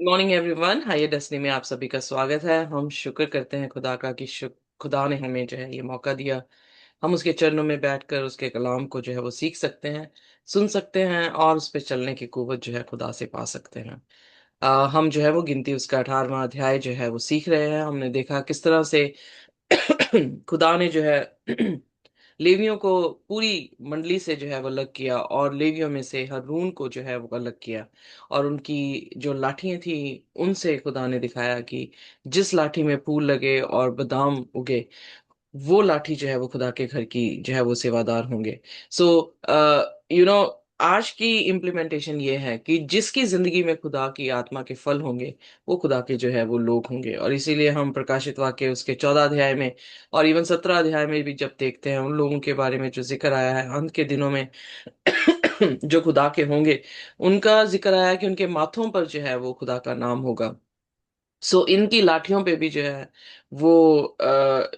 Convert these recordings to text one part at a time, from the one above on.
Morning everyone. हाय destiny में आप सभी का स्वागत है। हम शुक्र करते हैं खुदा का कि खुदा ने हमें जो है ये मौका दिया। हम उसके चरणों में बैठकर उसके कलाम को जो है वो सीख सकते हैं, सुन सकते हैं और उस पे चलने की कुव्वत जो है खुदा से पा सकते हैं। हम जो है वो गिनती उसका 18वां अध्याय जो है वो सीख रहे हैं। हमने देखा किस तरह से खुदा ने जो है लेवियों को पूरी मंडली से जो है वो अलग किया और लेवियों में से हारून को जो है वो अलग किया। और उनकी जो लाठियां थी उनसे खुदा ने दिखाया कि जिस लाठी में फूल लगे और बादाम उगे, वो लाठी जो है वो खुदा के घर की जो है वो सेवादार होंगे। सो यू नो आज की इम्प्लीमेंटेशन ये है कि जिसकी जिंदगी में खुदा की आत्मा के फल होंगे, वो खुदा के जो है वो लोग होंगे। और इसीलिए हम प्रकाशित वाक्य उसके 14 अध्याय में और इवन 17 अध्याय में भी जब देखते हैं उन लोगों के बारे में जो जिक्र आया है अंत के दिनों में जो खुदा के होंगे, उनका जिक्र आया है कि उनके माथों पर जो है वो खुदा का नाम होगा। सो इनकी लाठियों पे भी जो है वो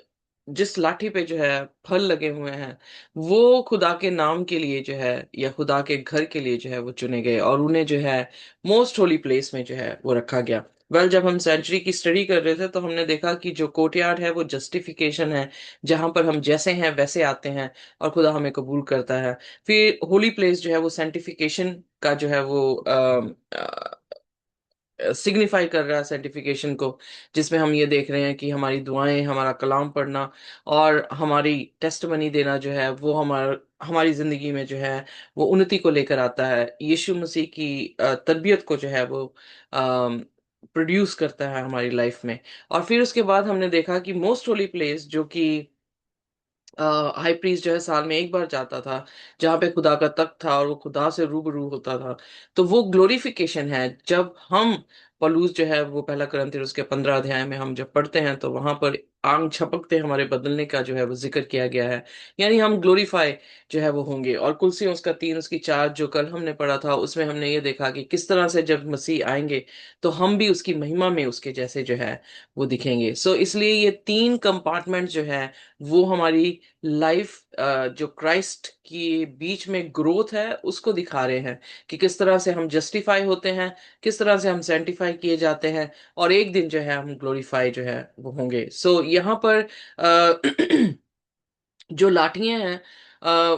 जिस लाठी पे जो है फल लगे हुए हैं, वो खुदा के नाम के लिए जो है या खुदा के घर के लिए जो है वो चुने गए और उन्हें जो है मोस्ट होली प्लेस में जो है वो रखा गया। जब हम सेंचुरी की स्टडी कर रहे थे तो हमने देखा कि जो कोर्टयार्ड है वो जस्टिफिकेशन है, जहां पर हम जैसे हैं वैसे आते हैं और खुदा हमें कबूल करता है। फिर होली प्लेस जो है वो सेंटिफिकेशन का जो है वो सिग्निफाई कर रहा है सर्टिफिकेशन को, जिसमें हम ये देख रहे हैं कि हमारी दुआएं, हमारा कलाम पढ़ना और हमारी टेस्टमनी देना जो है वो हमारी जिंदगी में जो है वो उन्नति को लेकर आता है। यीशु मसीह की तरबियत को जो है वो प्रोड्यूस करता है हमारी लाइफ में। और फिर उसके बाद हमने देखा कि मोस्ट होली प्लेस जो कि हाई प्रीस्ट जो है साल में एक बार जाता था, जहाँ पे खुदा का तख्त था और वो खुदा से रूबरू होता था। तो वो ग्लोरिफिकेशन है जब हम पौलुस जो है वो पहला कुरिन्थियों उसके 15 अध्याय में हम जब पढ़ते हैं तो वहां पर आंग झपकते हमारे बदलने का जो है वो जिक्र किया गया है। यानी हम ग्लोरीफाई जो है वो होंगे। और कुलसियों उसका 3 उसकी 4 जो कल हमने पढ़ा था उसमें हमने ये देखा कि किस तरह से जब मसीह आएंगे तो हम भी उसकी महिमा में उसके जैसे जो है वो दिखेंगे। सो इसलिए ये 3 कंपार्टमेंट जो है वो हमारी लाइफ जो क्राइस्ट की बीच में ग्रोथ है उसको दिखा रहे हैं कि किस तरह से हम जस्टिफाई होते हैं, किस तरह से हम सेंटिफाई किए जाते हैं और एक दिन जो है हम ग्लोरीफाई जो है वो होंगे। सो यहाँ पर जो लाठियां हैं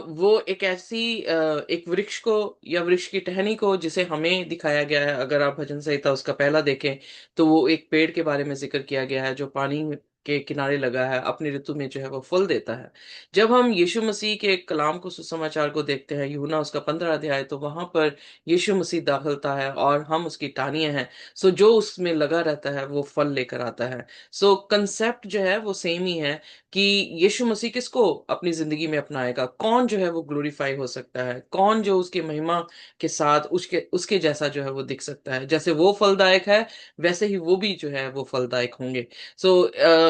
वो एक ऐसी एक वृक्ष को या वृक्ष की टहनी को जिसे हमें दिखाया गया है। अगर आप भजन संहिता उसका पहला देखें तो वो एक पेड़ के बारे में जिक्र किया गया है जो पानी के किनारे लगा है, अपनी ऋतु में जो है वो फल देता है। जब हम यीशु मसीह के कलाम को, सुसमाचार को देखते हैं, यूहन्ना उसका 15 अध्याय, तो वहां पर यीशु मसीह दाखिलता है और हम उसकी टाहनियां हैं। सो जो उसमें लगा रहता है वो फल लेकर आता है। सो कंसेप्ट जो है वो सेम ही है कि यीशु मसीह किसको अपनी जिंदगी में अपनाएगा, कौन जो है वो ग्लोरीफाई हो सकता है, कौन जो उसकी महिमा के साथ उसके उसके जैसा जो है वो दिख सकता है। जैसे वो फलदायक है वैसे ही वो भी जो है वो फलदायक होंगे। सो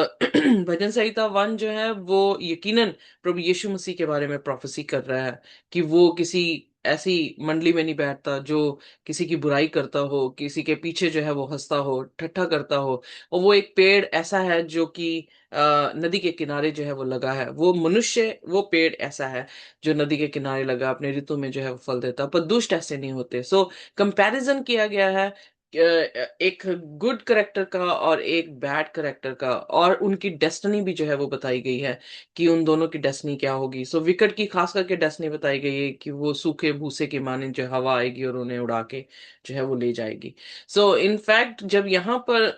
भजन संहिता 1 जो है वो यकीनन प्रभु यीशु मसीह के बारे में प्रोफेसी कर रहा है कि वो किसी ऐसी मंडली में नहीं बैठता जो किसी की बुराई करता हो, किसी के पीछे जो है वो हंसता हो, ठट्ठा करता हो। और वो एक पेड़ ऐसा है जो कि नदी के किनारे जो है वो लगा है। वो मनुष्य, वो पेड़ ऐसा है जो नदी के किनारे लगा, अपने ऋतु में जो है वो फल देता है। पर दुष्ट ऐसे नहीं होते। सो कंपैरिजन किया गया है एक गुड करेक्टर का और एक बैड करेक्टर का, और उनकी डेस्टिनी भी जो है वो बताई गई है कि उन दोनों की डेस्टिनी क्या होगी। सो विकेट की खास करके डेस्टिनी बताई गई है कि वो सूखे भूसे के माने जो हवा आएगी और उन्हें उड़ा के जो है वो ले जाएगी। सो इनफैक्ट जब यहाँ पर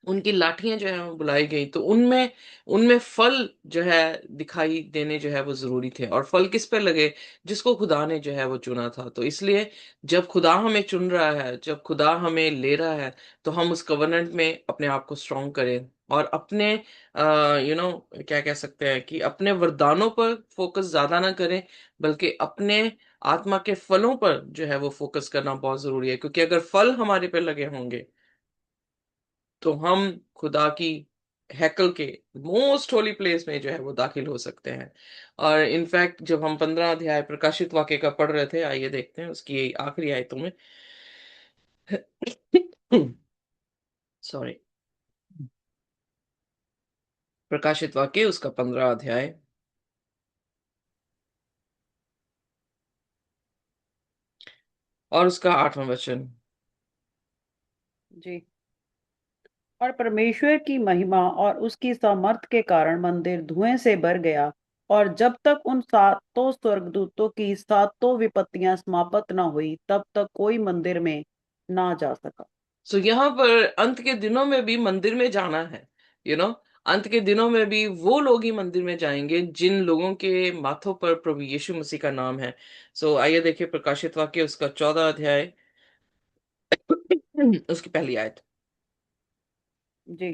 उनकी लाठियां जो है वो बुलाई गई तो उनमें उनमें फल जो है दिखाई देने जो है वो जरूरी थे। और फल किस पे लगे? जिसको खुदा ने जो है वो चुना था। तो इसलिए जब खुदा हमें चुन रहा है, जब खुदा हमें ले रहा है, तो हम उस कवर्नेंट में अपने आप को स्ट्रॉन्ग करें और अपने क्या कह सकते हैं कि अपने वरदानों पर फोकस ज्यादा ना करें, बल्कि अपने आत्मा के फलों पर जो है वो फोकस करना बहुत जरूरी है। क्योंकि अगर फल हमारे पे लगे होंगे तो हम खुदा की हैकल के मोस्ट होली प्लेस में जो है वो दाखिल हो सकते हैं। और इनफैक्ट जब हम 15 अध्याय प्रकाशित वाक्य का पढ़ रहे थे, आइए देखते हैं उसकी आखिरी आयतों में। सॉरी, प्रकाशित वाक्य उसका 15 अध्याय और उसका 8वां वचन। जी। और परमेश्वर की महिमा और उसकी सामर्थ के कारण मंदिर धुएं से भर गया, और जब तक उन सातों स्वर्गदूतों की सातों विपत्तियां समाप्त न हुई, तब तक कोई मंदिर में ना जा सका। सो यहाँ पर अंत के दिनों में भी मंदिर में जाना है, यू नो अंत के दिनों में भी वो लोग ही मंदिर में जाएंगे जिन लोगों के माथों पर प्रभु यीशु मसीह का नाम है। सो आइए देखिए प्रकाशित वाक्य उसका 14 अध्याय, उसकी पहली आयत। जी।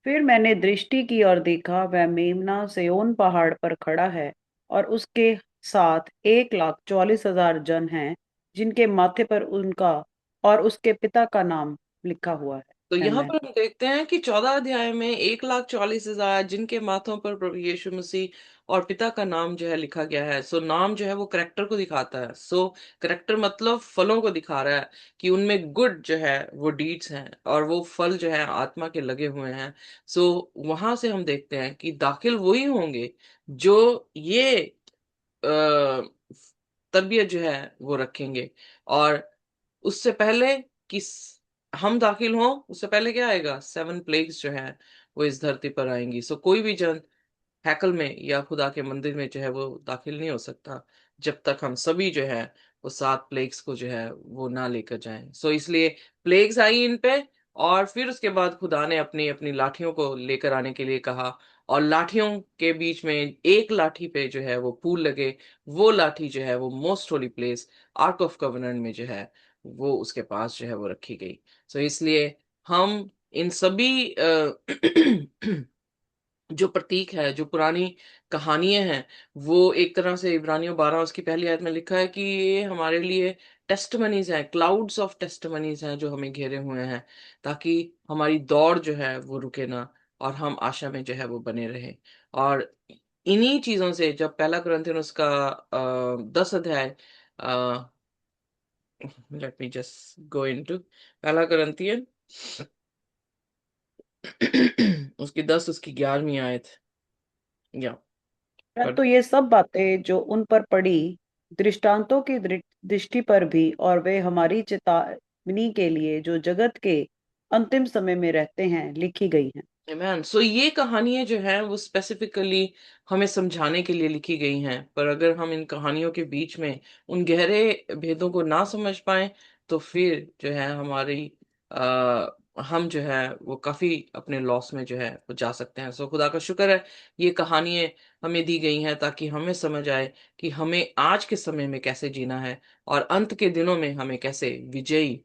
फिर मैंने दृष्टि की और देखा, वह मेम्ना सिय्योन पहाड़ पर खड़ा है, और उसके साथ 1,44,000 जन हैं, जिनके माथे पर उनका और उसके पिता का नाम लिखा हुआ तो है। यहाँ मैं पर हम देखते हैं कि 14 अध्याय में 1,44,000 जिनके माथों पर प्रभु यीशु मसीह और पिता का नाम जो है लिखा गया है। सो नाम जो है वो करेक्टर को दिखाता है। सो करेक्टर मतलब फलों को दिखा रहा है कि उनमें गुड जो है वो डीड्स हैं और वो फल जो है आत्मा के लगे हुए हैं। सो वहां से हम देखते हैं कि दाखिल वही होंगे जो ये तरबियत जो है वो रखेंगे। और उससे पहले कि हम दाखिल हों, उससे पहले क्या आएगा, 7 प्लेग्स जो है वो इस धरती पर आएंगी। सो कोई भी जन हैकल में या खुदा के मंदिर में जो है वो दाखिल नहीं हो सकता जब तक हम सभी जो है वो 7 प्लेग्स को जो है वो ना लेकर जाएं। सो इसलिए प्लेग्स आई इन पे, और फिर उसके बाद खुदा ने अपनी अपनी लाठियों को लेकर आने के लिए कहा। और लाठियों के बीच में एक लाठी पे जो है वो फूल लगे, वो लाठी जो है वो most holy place arc of covenant में जो है वो उसके पास जो है वो रखी गई। सो इसलिए हम इन सभी जो प्रतीक है, जो पुरानी कहानियां हैं, वो एक तरह से इब्रानियों 12 उसकी पहली आयत में लिखा है कि ये हमारे लिए टेस्टमनीज हैं, क्लाउड्स ऑफ टेस्टमनीज हैं जो हमें घेरे हुए हैं, ताकि हमारी दौड़ जो है वो रुके ना और हम आशा में जो है वो बने रहे। और इन्हीं चीजों से जब पहला कुरिन्थियन उसका 10 अध्याय, let me just go into पहला कुरिन्थियन उसकी 10 उसकी 11वीं आयत, या परंतु ये सब बातें जो उन पर पड़ी, दृष्टांतों की दृष्टि पर भी, और वे हमारी चेतावनी के लिए जो जगत के अंतिम समय में रहते हैं, लिखी गई हैं। मैन, सो ये कहानियां जो हैं वो स्पेसिफिकली हमें समझाने के लिए लिखी गई हैं। पर अगर हम इन कहानियों के बीच में उन गहरे भेदों को ना समझ पाए तो फिर जो है हमारी हम जो है वो काफी अपने लॉस में जो है वो जा सकते हैं। सो खुदा का शुक्र है ये कहानियां हमें दी गई हैं ताकि हमें समझ आए कि हमें आज के समय में कैसे जीना है और अंत के दिनों में हमें कैसे विजयी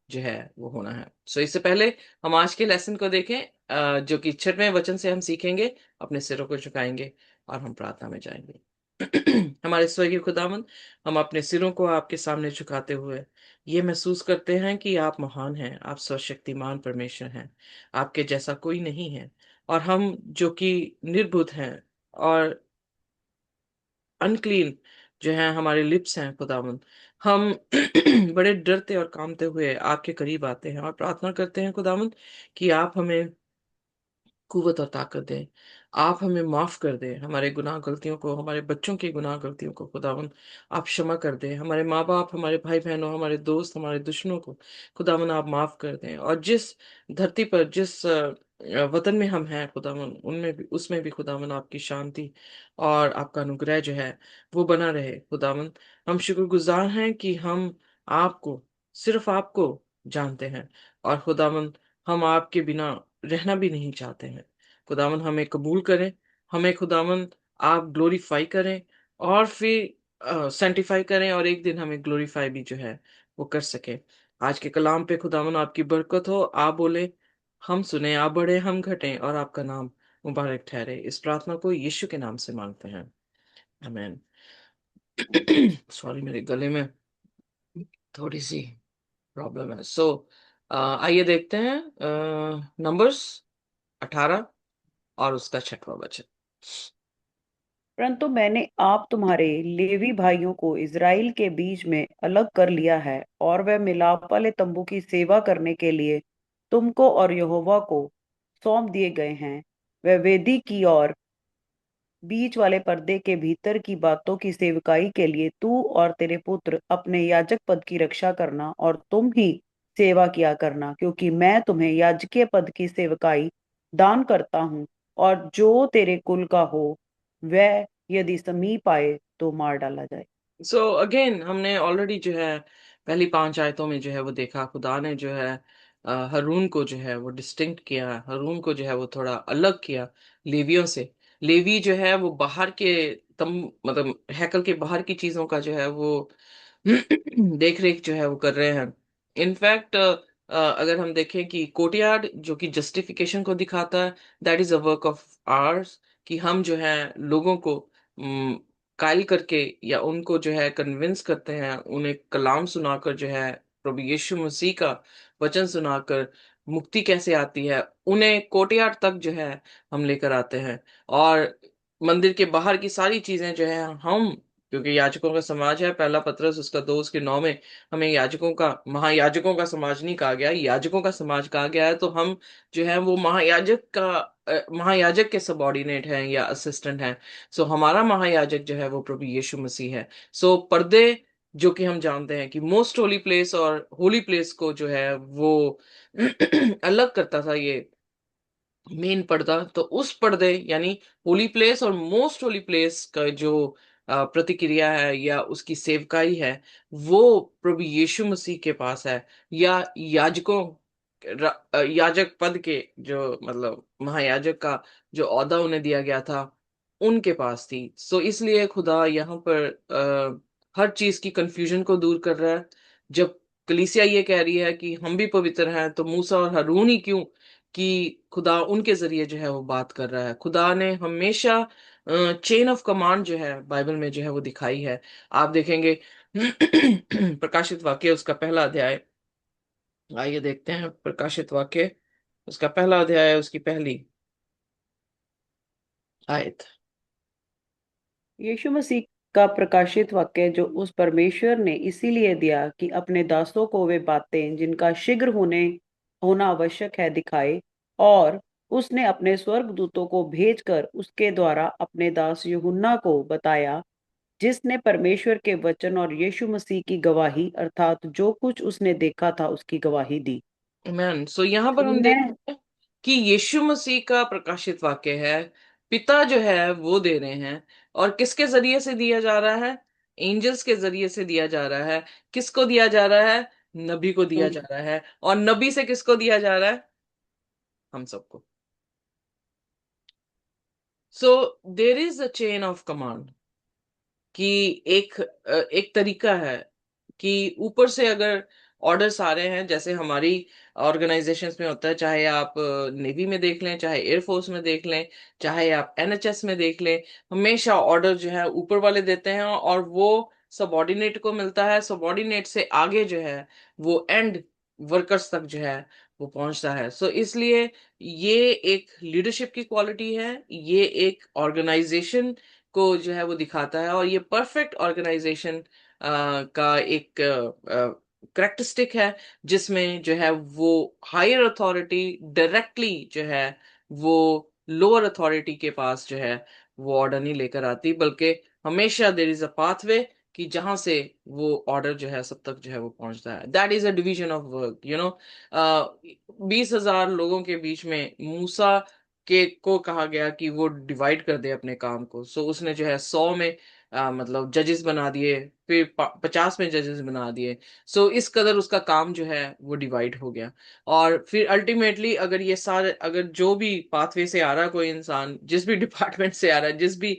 जो है वो होना है। सो इससे पहले हम आज के लेसन को देखें, जो कि 6वें वचन से हम सीखेंगे। अपने सिरों को झुकाएंगे और हम प्रार्थना में जाएंगे। हमारे स्वर्गीय खुदावंद, हम अपने सिरों को आपके सामने झुकाते हुए ये महसूस करते हैं कि आप महान हैं, आप सर्वशक्तिमान परमेश्वर हैं, आपके जैसा कोई नहीं है। और हम जो कि निर्बुद्ध हैं और अनक्लीन जो है हमारे लिप्स हैं खुदावंद, हम बड़े डरते और कांपते हुए आपके करीब आते हैं और प्रार्थना करते हैं खुदावंद कि आप हमें कुव्वत और ताकत दें। आप हमें माफ कर दें, हमारे गुनाह गलतियों को, हमारे बच्चों की गुनाह गलतियों को खुदावन आप क्षमा कर दें। हमारे माँ बाप, हमारे भाई बहनों, हमारे दोस्त, हमारे दुश्मनों को खुदावन आप माफ कर दें। और जिस धरती पर, जिस वतन में हम हैं खुदावन, उनमें भी, उसमें भी खुदावन आपकी शांति और आपका अनुग्रह जो है वो बना रहे खुदावन। हम शुक्रगुजार हैं कि हम आपको, सिर्फ आपको जानते हैं। और खुदावन हम आपके बिना रहना भी नहीं चाहते हैं। खुदावन हमें कबूल करें, हमें खुदावन आप ग्लोरीफाई करें और फिर सेंटिफाई करें, और एक दिन हमें ग्लोरीफाई भी जो है वो कर सके। आज के कलाम पे खुदावन आपकी बरकत हो। आप बोले, हम सुने, आप बढ़े, हम घटें, और आपका नाम मुबारक ठहरे। इस प्रार्थना को यीशु के नाम से मांगते हैं, आमीन। सॉरी, मेरे गले में थोड़ी सी प्रॉब्लम है। सो आइए देखते हैं नंबर्स 18 और उसका 6वां वचन। परंतु मैंने आप तुम्हारे लेवी भाइयों को इज़राइल के बीच में अलग कर लिया है, और वह मिलाप वाले तंबू की सेवा करने के लिए तुमको और यहोवा को सौंप दिए गए हैं। वह वेदी की और बीच वाले पर्दे के भीतर की बातों की सेवकाई के लिए तू और तेरे पुत्र अपने याजक पद की रक्षा करना, और तुम ही सेवा किया करना, क्योंकि मैं तुम्हें याजकीय पद की सेवकाई दान करता हूँ, और जो तेरे कुल का हो वह यदि समीप आए तो मार डाला जाए। सो अगेन हमने ऑलरेडी जो है पहली 5 आयतों में जो है वो देखा, खुदा ने जो है हारून को जो है वो डिस्टिंक्ट किया, हारून को जो है वो थोड़ा अलग किया लेवियों से। लेवी जो है वो बाहर के तम मतलब हैकल के बाहर की चीजों का जो है वो देख रेख जो है वो कर रहे हैं। इनफैक्ट अगर हम देखें कि कोर्टयार्ड जो कि जस्टिफिकेशन को दिखाता है, that is a work of ours, कि हम जो है लोगों को कायल करके या उनको जो है कन्विंस करते हैं, उन्हें कलाम सुनाकर जो है प्रभु यीशु मसीह का वचन सुनाकर मुक्ति कैसे आती है, उन्हें कोर्टयार्ड तक जो है हम लेकर आते हैं। और मंदिर के बाहर की सारी चीजें जो है हम, क्योंकि याजकों का समाज है, पहला पत्रस उसका 2 उसके 9 में हमें याजकों का महायाजकों का समाज नहीं कहा गया, याजकों का समाज कहा गया है। तो हम जो है वो महायाजक के सबॉर्डिनेट हैं या असिस्टेंट हैं। सो हमारा महायाजक जो है वो प्रभु यीशु मसीह है। सो पर्दे जो कि हम जानते हैं कि मोस्ट होली प्लेस और होली प्लेस को जो है वो अलग करता था ये मेन पर्दा, तो उस पर्दे यानी होली प्लेस और मोस्ट होली प्लेस का जो प्रतिक्रिया है या उसकी सेवकाई है, वो प्रभु यीशु मसीह के पास है, या याजकों याजक पद के जो मतलब महायाजक का जो ओहदा उन्हें दिया गया था उनके पास थी। सो इसलिए खुदा यहाँ पर हर चीज की कंफ्यूजन को दूर कर रहा है। जब कलीसिया ये कह रही है कि हम भी पवित्र हैं, तो मूसा और हारून ही क्यों, कि खुदा उनके जरिए जो है वो बात कर रहा है। खुदा ने हमेशा चेन ऑफ कमांड जो है बाइबल में जो है वो दिखाई है। आप देखेंगे प्रकाशित वाक्य उसका पहला अध्याय, आइए देखते हैं प्रकाशित वाक्य उसका पहला अध्याय उसकी पहली आयत। यीशु मसीह का प्रकाशित वाक्य जो उस परमेश्वर ने इसीलिए दिया कि अपने दासों को वे बातें जिनका शीघ्र होना आवश्यक है दिखाए, और उसने अपने स्वर्गदूतों को भेजकर उसके द्वारा अपने दास यूहन्ना को बताया, जिसने परमेश्वर के वचन और यीशु मसीह की गवाही अर्थात जो कुछ उसने देखा था उसकी गवाही दी। आमेन। सो यहाँ पर हम मैं देखते हैं कि यीशु मसीह का प्रकाशित वाक्य है, पिता जो है वो दे रहे हैं। और किसके जरिए से दिया जा रहा है? एंजल्स के जरिए से दिया जा रहा है। किसको दिया जा रहा है? नबी को दिया जा रहा है। और नबी से किसको दिया जा रहा है? हम सबको। So there is a chain of command, कि एक तरीका है कि ऊपर से अगर ऑर्डर्स आ रहे हैं, जैसे हमारी ऑर्गेनाइजेशंस में होता है, चाहे आप नेवी में देख लें, चाहे एयरफोर्स में देख लें, चाहे आप एनएचएस में देख लें, हमेशा ऑर्डर जो है ऊपर वाले देते हैं और वो सबॉर्डिनेट को मिलता है। सबॉर्डिनेट से आगे जो है वो एंड वर्कर्स तक जो है वो पहुंचता है। सो इसलिए ये एक लीडरशिप की क्वालिटी है, ये एक ऑर्गेनाइजेशन को जो है वो दिखाता है, और ये परफेक्ट ऑर्गेनाइजेशन का एक करेक्टरिस्टिक है, जिसमें जो है वो हायर अथॉरिटी डायरेक्टली जो है वो लोअर अथॉरिटी के पास जो है वो ऑर्डर नहीं लेकर आती, बल्कि हमेशा देर इज अ पाथवे कि जहां से वो ऑर्डर जो है सब तक जो है वो पहुंचता है। That is a division of work, 20,000 लोगों के बीच में मूसा के को कहा गया कि वो डिवाइड कर दे अपने काम को। सो उसने जो है 100 में मतलब जजेस बना दिए, फिर 50 में जजेस बना दिए। सो इस कदर उसका काम जो है वो डिवाइड हो गया। और फिर अल्टीमेटली अगर ये सारे, अगर जो भी पाथवे से आ रहा कोई इंसान, जिस भी डिपार्टमेंट से आ रहा है, जिस भी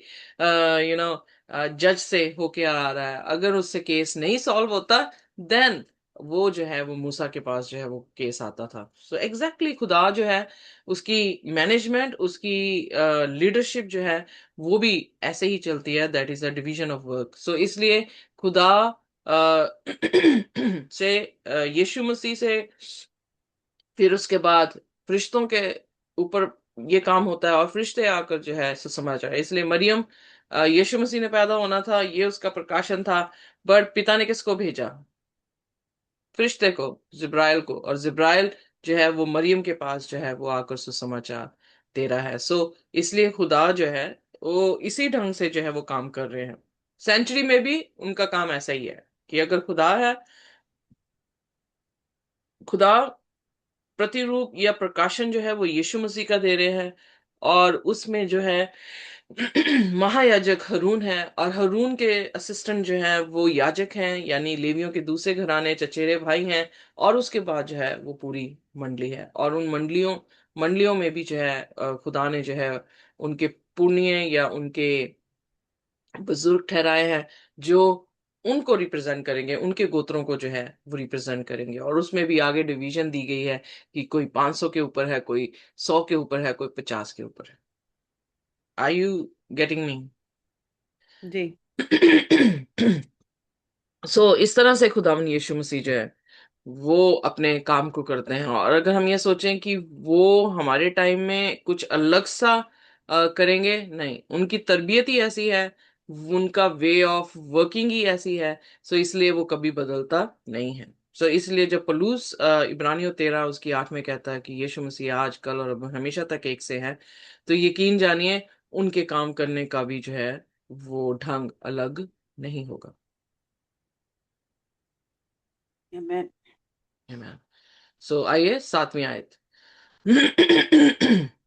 यू नो जज से होके आ रहा है, अगर उससे केस नहीं सॉल्व होता, देन वो जो है वो मूसा के पास जो है वो केस आता था। सो एग्जैक्टली खुदा जो है उसकी मैनेजमेंट, उसकी लीडरशिप जो है वो भी ऐसे ही चलती है। That is a division of work. So इसलिए खुदा से यीशु मसीह से, फिर उसके बाद फरिश्तों के ऊपर ये काम होता है, और फरिश्ते आकर जो है सुसमाचार। इसलिए मरियम, यीशु मसीह ने पैदा होना था, ये उसका प्रकाशन था। बट पिता ने किसको भेजा? फरिश्ते को, जिब्राइल को। और जिब्राइल जो है वो मरियम के पास जो है वो आकर सुसमाचार दे रहा है। सो इसलिए खुदा जो है वो इसी ढंग से जो है वो काम कर रहे हैं। सेंचुरी में भी उनका काम ऐसा ही है कि अगर खुदा है खुदा प्रतिरूप या प्रकाशन जो है वो यीशु मसीह का दे रहे हैं। और उसमें जो है महायाजक हरून है, और हरून के असिस्टेंट जो है वो याजक हैं, यानी लेवियों के दूसरे घराने चचेरे भाई हैं। और उसके बाद जो है वो पूरी मंडली है, और उन मंडलियों मंडलियों में भी जो है खुदा ने जो है उनके पुण्य या उनके बुजुर्ग ठहराए हैं, जो उनको रिप्रेजेंट करेंगे, उनके गोत्रों को जो है वो रिप्रेजेंट करेंगे। और उसमें भी आगे डिवीजन दी गई है कि कोई 500 के ऊपर है, कोई 100 के ऊपर है, कोई 50 के ऊपर है। Are you getting me? जी। सो इस तरह से खुदावन यीशु मसीह जो है वो अपने काम को करते हैं। और अगर हम ये सोचें कि वो हमारे टाइम में कुछ अलग सा करेंगे, नहीं, उनकी तरबियत ही ऐसी है, उनका वे ऑफ वर्किंग ही ऐसी है। सो इसलिए वो कभी बदलता नहीं है। सो इसलिए जब पलूस इब्रानियों 13 उसकी 8 में कहता है कि यीशु मसीह आज कल और अब हमेशा तक एक से है, तो यकीन जानिए उनके काम करने का भी जो है वो ढंग अलग नहीं होगा। आमीन। Amen. सो आइए 7वीं आयत।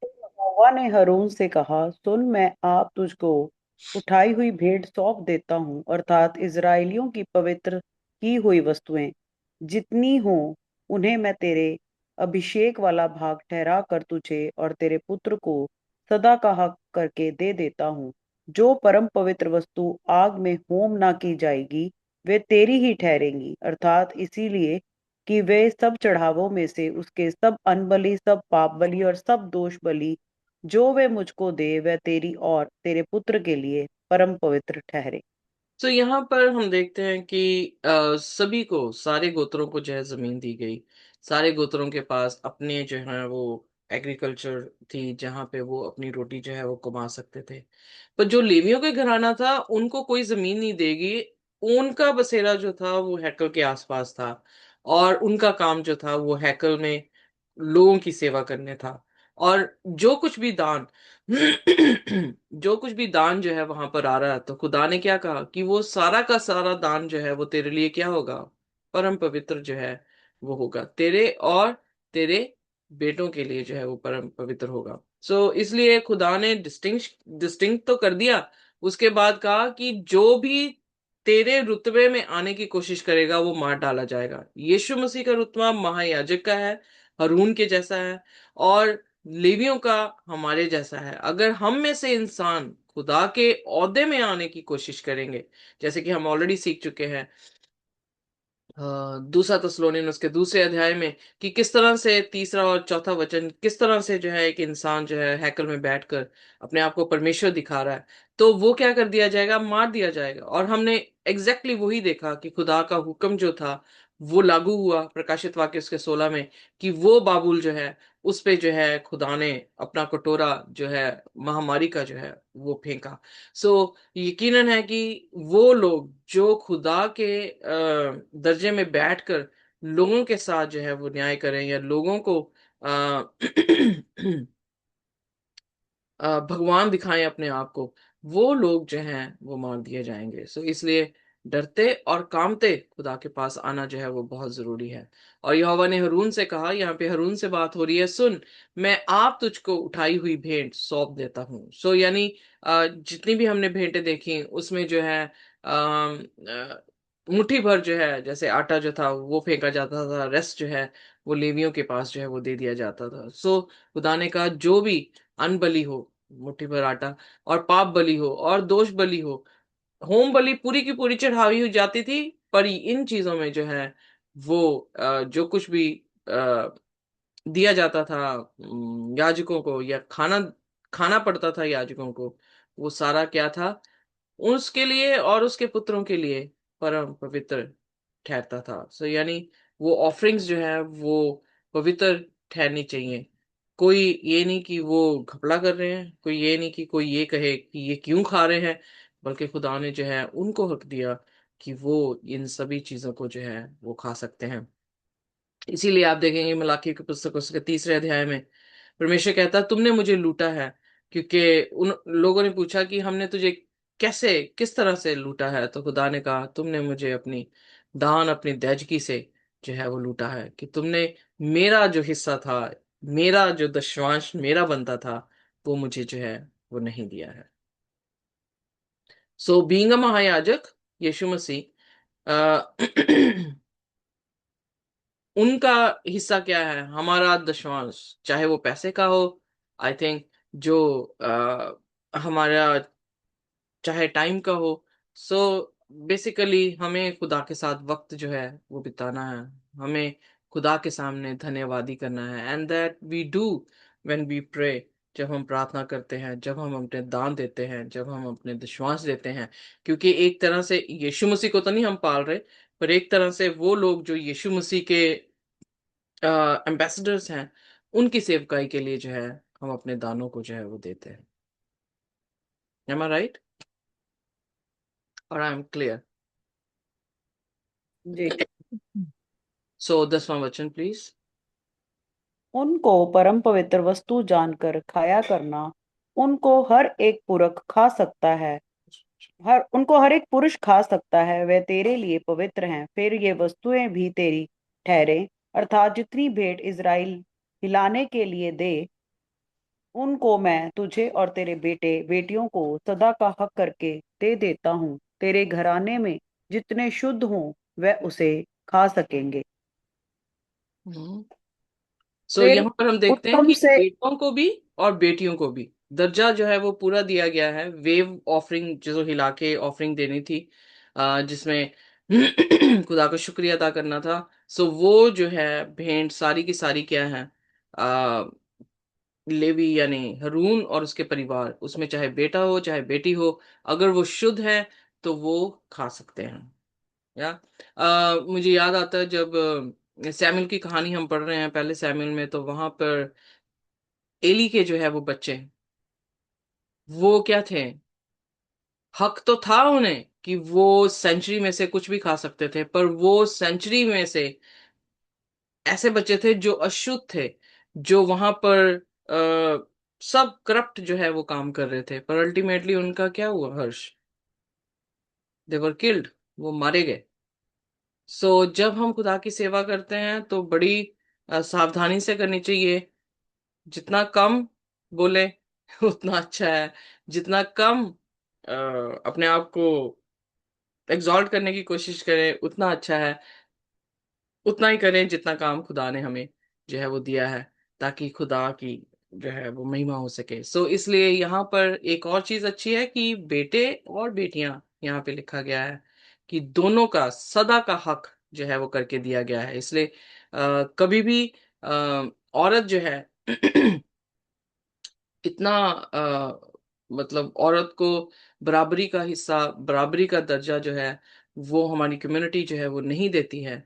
यहोवा ने हारून से कहा, सुन, मैं आप तुझको उठाई हुई भेंट सौंप देता हूँ, अर्थात इजराइलियों की पवित्र की हुई वस्तुएं जितनी हों, उन्हें मैं तेरे अभिषेक वाला भाग ठहरा कर तुझे और तेरे पुत्र को सदा का हक करके दे देता हूँ। जो परम पवित्र वस्तु आग में होम ना की जाएगी, वे तेरी ही ठहरेंगी, अर्थात इसीलिए कि वे सब चढ़ावों में से उसके सब अनबलि, सब पाप बलि और सब दोष बलि जो वे मुझको दे, वह तेरी और तेरे पुत्र के लिए परम पवित्र ठहरे। तो यहाँ पर हम देखते हैं कि सभी को, सारे गोत्रों को जो है जमीन दी गई। सारे गोत्रों के पास अपने जो है वो एग्रीकल्चर थी, जहाँ पे वो अपनी रोटी जो है वो कमा सकते थे। पर जो लेवियों के घराना था उनको कोई जमीन नहीं देगी। उनका बसेरा जो था वो हैकल के आसपास था, और उनका काम जो था वो हैकल में लोगों की सेवा करने था। और जो कुछ भी दान जो कुछ भी दान जो है वहां पर आ रहा है, तो खुदा ने क्या कहा कि वो सारा का सारा दान जो है वो तेरे लिए क्या होगा? परम पवित्र जो है वो होगा, तेरे और तेरे बेटों के लिए जो है वो परम पवित्र होगा। सो इसलिए खुदा ने डिस्टिंक्ट तो कर दिया। उसके बाद कहा कि जो भी तेरे रुतबे में आने की कोशिश करेगा वो मार डाला जाएगा। यीशु मसीह का रुतबा महायाजक का है, हरून के जैसा है, और लेवियों का हमारे जैसा है। अगर हम में से इंसान खुदा के ओहदे में आने की कोशिश करेंगे, जैसे कि हम ऑलरेडी सीख चुके हैं दूसरा तस्लोनियन उसके दूसरे अध्याय में, कि किस तरह से तीसरा और चौथा वचन, किस तरह से जो है एक इंसान जो है हैकल में बैठकर अपने आप को परमेश्वर दिखा रहा है, तो वो क्या कर दिया जाएगा? मार दिया जाएगा। और हमने एग्जैक्टली वही देखा कि खुदा का हुक्म जो था वो लागू हुआ प्रकाशित वाक्य उसके 16 में, कि वो बाबुल जो है उस पे जो है खुदा ने अपना कटोरा जो है महामारी का जो है वो फेंका। सो यकीनन है कि वो लोग जो खुदा के दर्जे में बैठकर लोगों के साथ जो है वो न्याय करें, या लोगों को अ, भगवान दिखाएं अपने आप को, वो लोग जो हैं वो मार दिए जाएंगे। सो इसलिए डरते और कामते खुदा के पास आना जो है वो बहुत जरूरी है। और यहोवा ने हरून से कहा, यहाँ पे हरून से बात हो रही है, सुन, मैं आप तुझको उठाई हुई भेंट सौंप देता हूँ। सो यानी जितनी भी हमने भेंटें देखी उसमें जो है मुट्ठी भर जो है जैसे आटा जो था वो फेंका जाता था, रेस्ट जो है वो लेवियों के पास जो है वो दे दिया जाता था। सो खुदा ने कहा जो भी अन्न बलि हो, मुट्ठी भर आटा, और पाप बलि हो और दोष बलि हो, होम बलि पूरी की पूरी चढ़ावी हुई जाती थी। पर इन चीजों में जो है वो जो कुछ भी दिया जाता था याजकों को, या खाना खाना पड़ता था याजकों को, वो सारा क्या था? उसके लिए और उसके पुत्रों के लिए परम पवित्र ठहरता था। सो यानी वो ऑफरिंग्स जो है वो पवित्र ठहरनी चाहिए। कोई ये नहीं कि वो घपला कर रहे हैं, कोई ये नहीं कि कोई ये कहे कि ये क्यों खा रहे हैं, बल्कि खुदा ने जो है उनको हक दिया कि वो इन सभी चीजों को जो है वो खा सकते हैं। इसीलिए आप देखेंगे मलाकी की पुस्तक उसके तीसरे अध्याय में परमेश्वर कहता, तुमने मुझे लूटा है। क्योंकि उन लोगों ने पूछा कि हमने तुझे कैसे, किस तरह से लूटा है, तो खुदा ने कहा, तुमने मुझे अपनी दान, अपनी दहजगी से जो है वो लूटा है, कि तुमने मेरा जो हिस्सा था, मेरा जो दशवांश मेरा बनता था, वो मुझे जो है वो नहीं दिया है। सो बीइंग अ महायाजक, यीशु मसीह, उनका हिस्सा क्या है? हमारा दशवांश, चाहे वो पैसे का हो, आई थिंक, जो हमारा, चाहे टाइम का हो। सो बेसिकली हमें खुदा के साथ वक्त जो है वो बिताना है। हमें खुदा के सामने धन्यवादी करना है, and that we do when we pray. जब हम प्रार्थना करते हैं, जब हम अपने दान देते हैं, जब हम अपने विश्वास देते हैं, क्योंकि एक तरह से यीशु मसीह को तो नहीं हम पाल रहे, पर एक तरह से वो लोग जो यीशु मसीह के एम्बेसडर्स हैं, उनकी सेवकाई के लिए जो है हम अपने दानों को जो है वो देते हैं। एम आई राइट, और आई एम क्लियर? जी। सो 10वां वचन प्लीज। उनको परम पवित्र वस्तु जानकर खाया करना। उनको हर एक पुरख खा सकता है, हर उनको हर एक पुरुष खा सकता है, वे तेरे लिए पवित्र हैं। फिर ये वस्तुएं भी तेरी ठहरे, अर्थात जितनी भेंट इज़राइल हिलाने के लिए दे, उनको मैं तुझे और तेरे बेटे बेटियों को सदा का हक करके दे देता हूँ। तेरे घराने में जितने शुद्ध हों वह उसे खा सकेंगे। सो फिर यहाँ पर हम देखते हैं उत्तम कि से बेटों को भी और बेटियों को भी दर्जा जो है वो पूरा दिया गया है। वेव ऑफरिंग जो हिला के ऑफरिंग देनी थी, जिसमें खुदा का शुक्रिया अदा करना था। सो वो जो है भेंट सारी की सारी क्या है, आ, लेवी यानी हरून और उसके परिवार, उसमें चाहे बेटा हो चाहे बेटी हो, अगर वो शुद्ध है तो वो खा सकते हैं। या मुझे याद आता है जब सैमुअल की कहानी हम पढ़ रहे हैं पहले सैमुअल में, तो वहां पर एली के जो है वो बच्चे, वो क्या थे? हक तो था उन्हें कि वो सेंचुरी में से कुछ भी खा सकते थे, पर वो सेंचुरी में से ऐसे बच्चे थे जो अशुद्ध थे, जो वहां पर सब करप्ट जो है वो काम कर रहे थे, पर अल्टीमेटली उनका क्या हुआ हर्ष? दे वर किल्ड, वो मारे गए। सो जब हम खुदा की सेवा करते हैं तो बड़ी सावधानी से करनी चाहिए। जितना कम बोले उतना अच्छा है। जितना कम अपने आप को एग्जॉल्ट करने की कोशिश करें उतना अच्छा है। उतना ही करें जितना काम खुदा ने हमें जो है वो दिया है, ताकि खुदा की जो है वो महिमा हो सके। सो इसलिए यहाँ पर एक और चीज अच्छी है कि बेटे और बेटियां, यहाँ पे लिखा गया है कि दोनों का सदा का हक जो है वो करके दिया गया है। इसलिए कभी भी औरत जो है इतना मतलब औरत को बराबरी का हिस्सा, बराबरी का दर्जा जो है वो हमारी कम्युनिटी जो है वो नहीं देती है।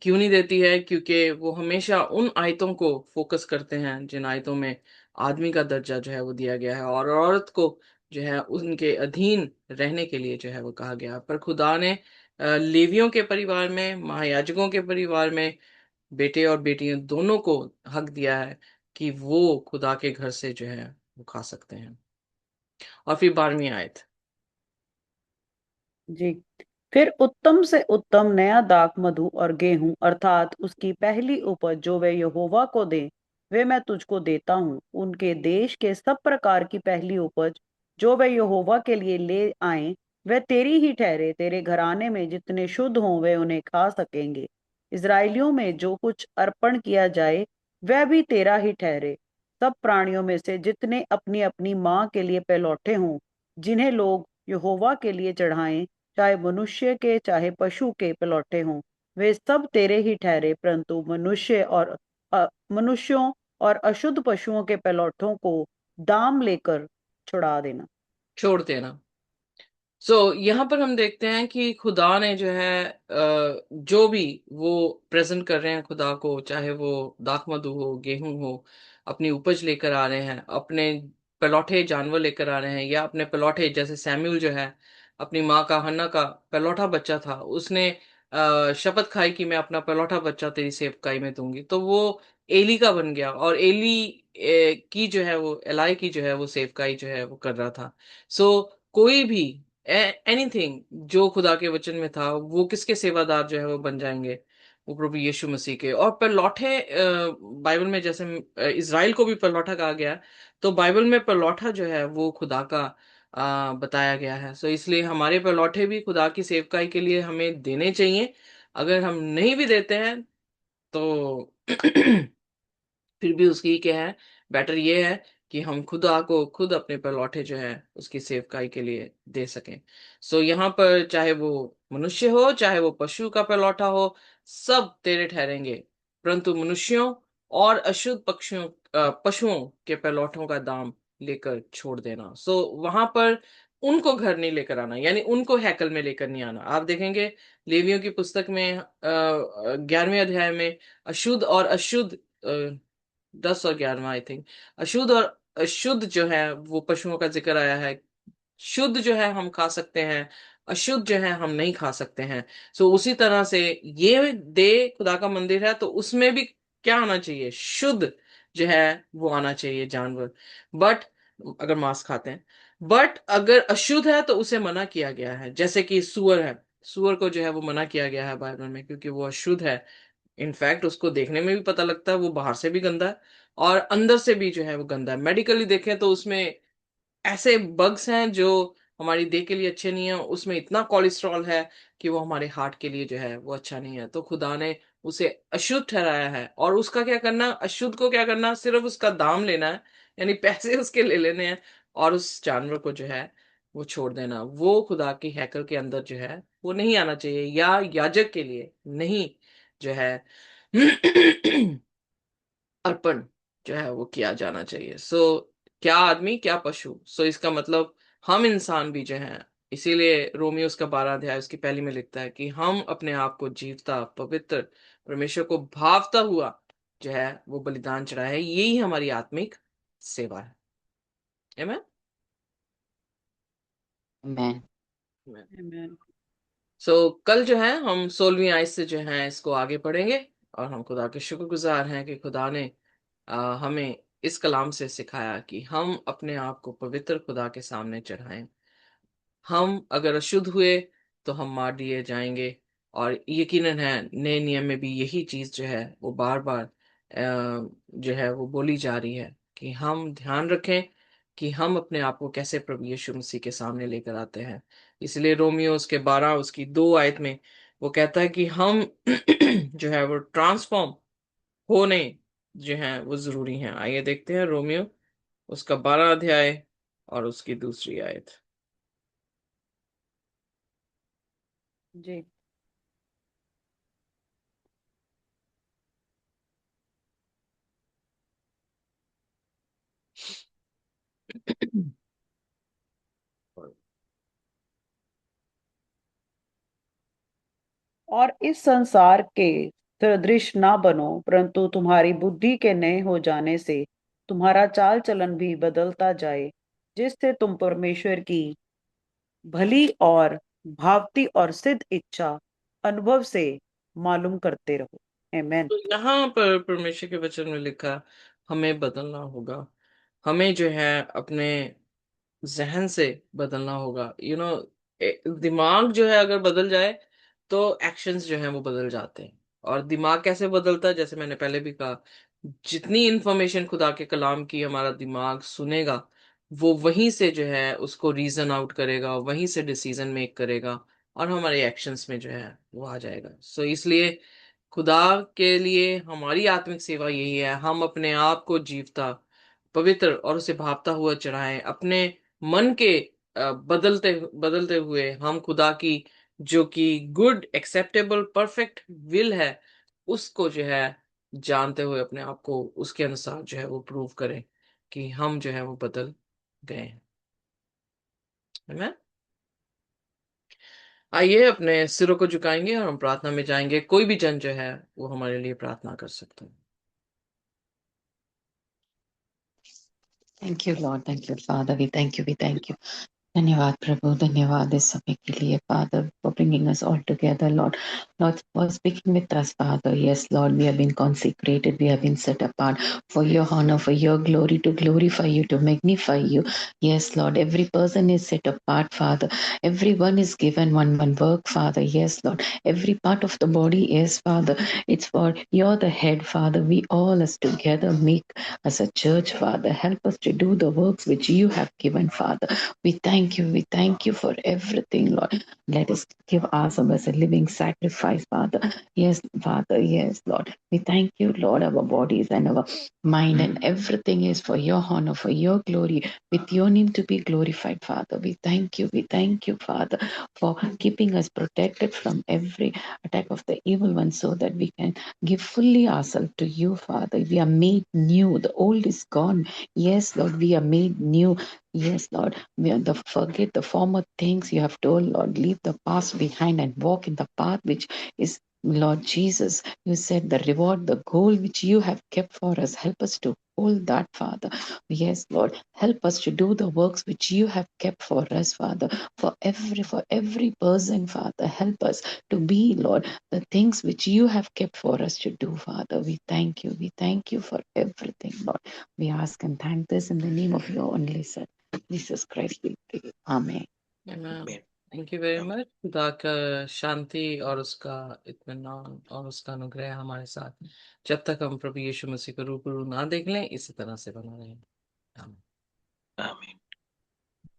क्यों नहीं देती है? क्योंकि वो हमेशा उन आयतों को फोकस करते हैं जिन आयतों में आदमी का दर्जा जो है वो दिया गया है, और औरत को जो है उनके अधीन रहने के लिए जो है वो कहा गया है। पर खुदा ने लेवियों के परिवार में, महायाजकों के परिवार में बेटे और बेटियां दोनों को हक दिया है कि वो खुदा के घर से जो है वो खा सकते हैं। और फिर 12वीं आयत। जी। फिर उत्तम से उत्तम नया दाख मधु और गेहूं, अर्थात उसकी पहली उपज जो वे यहोवा को दे, वे मैं तुझको देता हूँ। उनके देश के सब प्रकार की पहली उपज जो वे यहोवा के लिए ले आए, वे तेरी ही ठहरे। तेरे घराने में जितने शुद्ध हों वे उन्हें खा सकेंगे। इस्राएलियों में जो कुछ अर्पण किया जाए वह भी तेरा ही ठहरे। सब प्राणियों में से जितने अपनी अपनी माँ के लिए पहलौठे हों, जिन्हें लोग यहोवा के लिए चढ़ाएं, चाहे मनुष्य के चाहे पशु के पलौठे हों, वे सब तेरे ही ठहरे। परंतु मनुष्यों और अशुद्ध पशुओं के पलौठों को दाम लेकर छुड़ा देना। छोड़ देना। यहाँ पर हम देखते हैं कि खुदा ने जो है जो भी वो प्रेजेंट कर रहे हैं खुदा को, चाहे वो दाख मधु हो, गेहूं हो, अपनी उपज लेकर आ रहे हैं, अपने पलौठे जानवर लेकर आ रहे हैं, या अपने पलौठे, जैसे सैम्यूल जो है अपनी माँ का, हन्ना का पलौठा बच्चा था, उसने शपथ खाई कि मैं अपना पलौठा बच्चा तेरी सेवकाई में दूंगी, तो वो एली का बन गया, और एली की जो है वो, एलाई की जो है वो सेवकाई जो है वो कर रहा था। सो कोई भी एनीथिंग जो खुदा के वचन में था, वो किसके सेवादार जो है वो बन जाएंगे? वो प्रभु यीशु मसीह के। और परलौठे बाइबल में जैसे इज़राइल को भी परलौठा कहा गया है, तो बाइबल में परलौठा जो है वो खुदा का बताया गया है। सो इसलिए हमारे परलौठे भी खुदा की सेवकाई के लिए हमें देने चाहिए। अगर हम नहीं भी देते हैं तो फिर भी उसकी क्या है, बेटर ये है कि हम खुदा को खुद अपने पर लौटे जो है उसकी सेवकाई के लिए दे सकें। सो यहाँ पर चाहे वो मनुष्य हो चाहे वो पशु का परलौठा हो, सब तेरे ठहरेंगे, परंतु मनुष्यों और अशुद्ध पक्षियों पशुओं के परलौठों का दाम लेकर छोड़ देना। सो वहां पर उनको घर नहीं लेकर आना, यानी उनको हैकल में लेकर नहीं आना। आप देखेंगे लेवियों की पुस्तक में 11वें अध्याय में अशुद्ध और अशुद्ध 10 और 11 आई थिंक, अशुद्ध और अशुद्ध जो है वो पशुओं का जिक्र आया है। शुद्ध जो है हम खा सकते हैं, अशुद्ध जो है हम नहीं खा सकते हैं। सो उसी तरह से ये देह खुदा का मंदिर है, तो उसमें भी क्या आना चाहिए, शुद्ध जो है वो आना चाहिए जानवर। बट अगर मांस खाते हैं, बट अगर अशुद्ध है तो उसे मना किया गया है। जैसे कि सुअर है, सुअर को जो है वो मना किया गया है बाइबल में, क्योंकि वो अशुद्ध है। इनफैक्ट उसको देखने में भी पता लगता है वो बाहर से भी गंदा है और अंदर से भी जो है वो गंदा है। मेडिकली देखें तो उसमें ऐसे बग्स हैं जो हमारी देह के लिए अच्छे नहीं है, उसमें इतना कोलेस्ट्रॉल है कि वो हमारे हार्ट के लिए जो है वो अच्छा नहीं है। तो खुदा ने उसे अशुद्ध ठहराया है, और उसका क्या करना, अशुद्ध को क्या करना, सिर्फ उसका दाम लेना है, यानी पैसे उसके ले लेने हैं, और उस जानवर को जो है वो छोड़ देना। वो खुदा की हैकल के अंदर जो है वो नहीं आना चाहिए, या याजक के लिए नहीं जो है अर्पण जो है वो किया जाना चाहिए। सो क्या आदमी क्या पशु, सो इसका मतलब हम इंसान भी जो हैं। इसीलिए रोमियो उसका 12 अध्याय उसकी पहली में लिखता है कि हम अपने आप को जीवता पवित्र परमेश्वर को भावता हुआ जो है वो बलिदान चढ़ाए, यही हमारी आत्मिक सेवा है। Amen? Amen. Amen. सो कल जो है हम 16वीं आयत से जो है इसको आगे पढ़ेंगे। और हम खुदा के शुक्रगुजार हैं कि खुदा ने हमें इस कलाम से सिखाया कि हम अपने आप को पवित्र खुदा के सामने चढ़ाएं। हम अगर अशुद्ध हुए तो हम मार दिए जाएंगे। और यकीनन है नए नियम में भी यही चीज जो है वो बार बार जो है वो बोली जा रही है कि हम ध्यान रखें कि हम अपने आप को कैसे प्रभु यीशु मसीह के सामने लेकर आते हैं। इसलिए रोमियो उसके 12 उसकी 2 आयत में वो कहता है कि हम जो है वो ट्रांसफॉर्म होने जो है वो जरूरी है। आइए देखते हैं रोमियो उसका 12 अध्याय और उसकी दूसरी आयत। जी। और इस संसार के सदृश ना बनो, परंतु तुम्हारी बुद्धि के नए हो जाने से तुम्हारा चाल चलन भी बदलता जाए, जिससे तुम परमेश्वर की भली और भावती और सिद्ध इच्छा अनुभव से मालूम करते रहो। आमेन। तो यहाँ पर परमेश्वर के वचन में लिखा हमें बदलना होगा। हमें जो है अपने जहन से बदलना होगा। दिमाग जो है अगर बदल जाए तो एक्शंस जो हैं वो बदल जाते हैं। और दिमाग कैसे बदलता है, जैसे मैंने पहले भी कहा, जितनी इंफॉर्मेशन खुदा के कलाम की हमारा दिमाग सुनेगा, वो वहीं से जो है उसको रीजन आउट करेगा, वहीं से डिसीजन मेक करेगा, और हमारे एक्शंस में जो है वो आ जाएगा। सो इसलिए खुदा के लिए हमारी आत्मिक सेवा यही है, हम अपने आप को जीवता पवित्र और उसे भापता हुआ चढ़ाएं। अपने मन के बदलते बदलते हुए हम खुदा की जो कि गुड एक्सेप्टेबल परफेक्ट विल है उसको जो है जानते हुए अपने आप को उसके अनुसार जो है वो प्रूव करें कि हम जो है वो बदल गए हैं। Amen? आइए अपने सिरों को झुकाएंगे और हम प्रार्थना में जाएंगे। कोई भी जन जो है वो हमारे लिए प्रार्थना कर सकता है। Thank you, Lord. Thank you, Father. We thank you. We thank you. धन्यवाद प्रभु, धन्यवाद इस समय के लिए Father for bringing us all together, Lord. Lord, for speaking with us, Father. Yes, Lord, we have been consecrated, we have been set apart for your honor, for your glory, to glorify you, to magnify you. Yes, Lord, every person is set apart, Father. Everyone is given one work, Father. Yes, Lord, every part of the body is, Father. It's for you're the head, Father. We all as together make as a church, Father. Help us to do the works which you have given, Father. We thank you. We thank you for everything, Lord. Let us give ourselves as a living sacrifice, Father. Yes, Father. Yes, Lord. We thank you, Lord. Our bodies and our mind and everything is for your honor, for your glory, with your name to be glorified, Father. We thank you. We thank you, Father, for keeping us protected from every attack of the evil one so that we can give fully ourselves to you, Father. We are made new. The old is gone. Yes, Lord, we are made new. Yes, Lord. We are forget the former things you have told, Lord. Leave the past behind and walk in the path which is, Lord Jesus. You said the reward, the goal which you have kept for us. Help us to hold that, Father. Yes, Lord. Help us to do the works which you have kept for us, Father. For every person, Father. Help us to be, Lord, the things which you have kept for us to do, Father. We thank you. We thank you for everything, Lord. We ask and thank this in the name of your only Son, Jesus Christ. We pray. Amen. Amen. Thank you very much. खुदा का शांति और उसका इत्मीनान और उसका अनुग्रह हमारे साथ जब तक हम प्रभु यीशु मसीह को रूबरू ना देख लें इसी तरह से बना रहे। आमीन। आमीन।